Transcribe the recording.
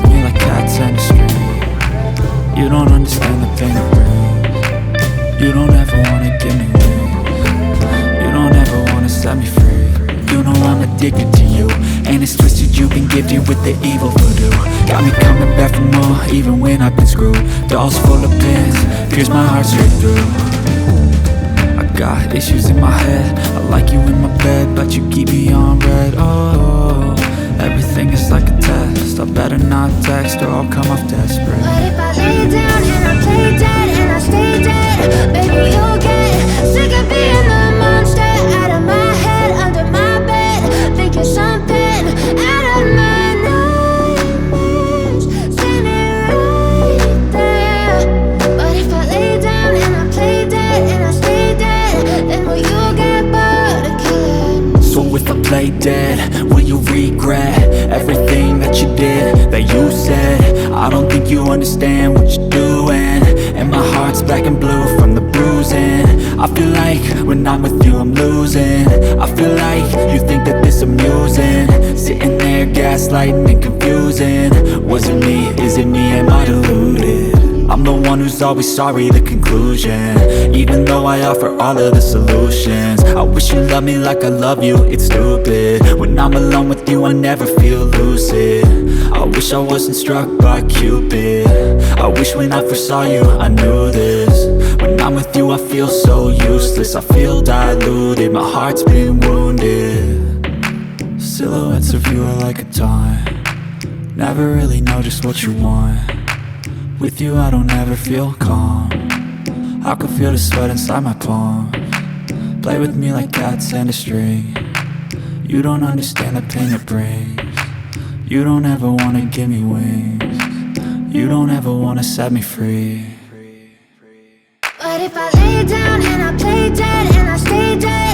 with me like cats and a string. You don't understand the pain it brings. You don't ever wanna give me wings. You don't ever wanna set me free. You know I'm addicted to you, and it's twisted, you've been gifted with the evil voodoo. Got me coming back for more, even when I've been screwed. Dolls full of pins, pierce my heart straight through. I got issues in my head, I like you in my bed, but you keep me on red. Oh, everything is like a test, I better not text or I'll come off desperate. But if I lay down and I play dead and I stay dead, baby you'll get sick of being the monster out of my head, under my bed, thinking something out of my nightmares, standing right there. But if I lay down and I play dead and I stay dead, then will you get bored of killing? So if I play dead, will you regret everything that you did, that you said? I don't think you understand what you're doing, and my heart's black and blue from the bruising. I feel like when I'm with you I'm losing. I feel like you think that this amusing, sitting there gaslighting and confusing. Was it me? Is it me? Am I deluded? I'm the one who's always sorry, the conclusion, even though I offer all of the solutions. I wish you loved me like I love you, it's stupid. When I'm alone with you I never feel lucid. I wish I wasn't struck by Cupid. I wish when I first saw you I knew this. When I'm with you I feel so useless, I feel diluted, my heart's been wounded. Silhouettes of you are like a taunt, never really know just what you want. With you I don't ever feel calm, I can feel the sweat inside my palms. Play with me like cats and a string. You don't understand the pain it brings. You don't ever wanna give me wings. You don't ever wanna set me free. But if I lay down and I play dead and I stay dead,